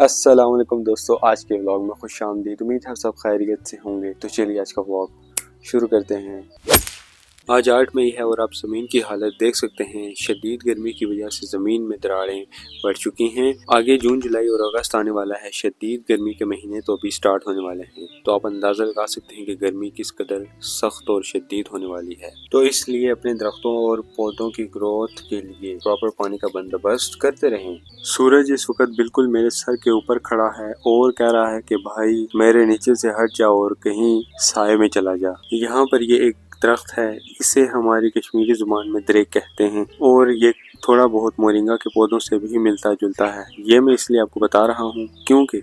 अस्सलाम वालेकुम दोस्तों, आज के व्लॉग में खुश आमदीद। उम्मीद है सब खैरियत से होंगे। तो चलिए आज का व्लॉग शुरू करते हैं। आज 8 मई है और आप ज़मीन की हालत देख सकते हैं। शदीद गर्मी की वजह से ज़मीन में दरारें बढ़ चुकी हैं। आगे जून, जुलाई और अगस्त आने वाला है। शदीद गर्मी के महीने तो अभी स्टार्ट होने वाले हैं, तो आप अंदाज़ा लगा सकते हैं कि गर्मी किस कदर सख्त और शदीद होने वाली है। तो इसलिए अपने दरख्तों और पौधों की ग्रोथ के लिए प्रॉपर पानी का बंदोबस्त करते रहें। सूरज इस वक्त बिल्कुल मेरे सर के ऊपर खड़ा है और कह रहा है कि भाई मेरे नीचे से हट जा और कहीं साए में चला जा। यहाँ पर ये एक दरख्त है, इसे हमारी कश्मीरी जुबान में दरेक कहते हैं और ये थोड़ा बहुत मोरिंगा के पौधों से भी मिलता जुलता है। ये मैं इसलिए आपको बता रहा हूँ क्योंकि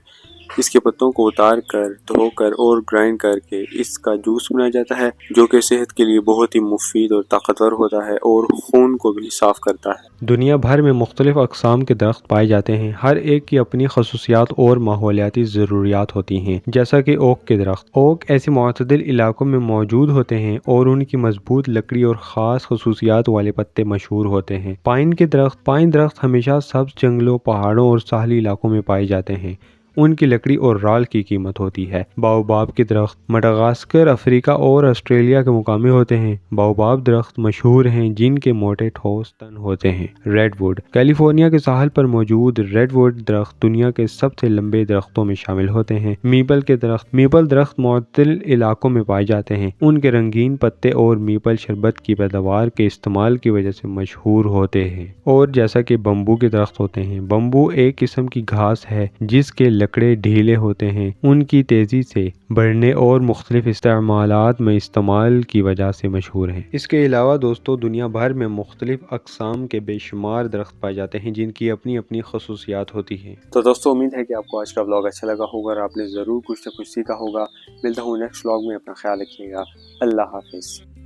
इसके पत्तों को उतार कर, धोकर और ग्राइंड करके इसका जूस बनाया जाता है, जो कि सेहत के लिए बहुत ही मुफीद और ताकतवर होता है और खून को भी साफ करता है। दुनिया भर में मुख्तलिफ अक़साम के दरख्त पाए जाते हैं। हर एक की अपनी खसूसियात और माहौलियाती ज़रूरियात होती हैं। जैसा कि ओक के दरख्त, ओक ऐसे मुतदिल इलाकों में मौजूद होते हैं और उनकी मजबूत लकड़ी और ख़ास खसूसियात वाले पत्ते मशहूर होते हैं। पाइन के दरख्त, पाइन दरख्त हमेशा सब्ज़ जंगलों, पहाड़ों और साहली इलाकों में पाए जाते हैं। उनकी लकड़ी और राल की कीमत होती है। बाओबाब के दरख्त मडागास्कर, अफ्रीका और ऑस्ट्रेलिया के मुकामी होते हैं। बाओबाब दरख्त मशहूर हैं जिनके मोटे ठोस तन होते हैं। रेडवुड, कैलिफोर्निया के साहल पर मौजूद रेडवुड दरख्त दुनिया के सबसे लंबे दरख्तों में शामिल होते हैं। मीपल के दरख्त, मीपल दरख्त मुअत्तल इलाकों में पाए जाते हैं। उनके रंगीन पत्ते और मीपल शरबत की पैदावार के इस्तेमाल की वजह से मशहूर होते हैं। और जैसा कि बम्बू के दरख्त होते हैं, बम्बू एक किस्म की घास है जिसके लकड़े ढीले होते हैं। उनकी तेजी से बढ़ने और मुख्तलिफ इस्तेमालात में इस्तेमाल की वजह से मशहूर हैं। इसके अलावा दोस्तों, दुनिया भर में मुख्तलिफ अक़साम के बेशुमार दरख्त पाए जाते हैं जिनकी अपनी अपनी खसूसियात होती हैं। तो दोस्तों, उम्मीद है कि आपको आज का व्लॉग अच्छा लगा होगा और आपने ज़रूर कुछ ना कुछ सीखा होगा। मिलता हूँ नेक्स्ट व्लॉग में। अपना ख्याल रखिएगा। अल्लाह हाफिज़।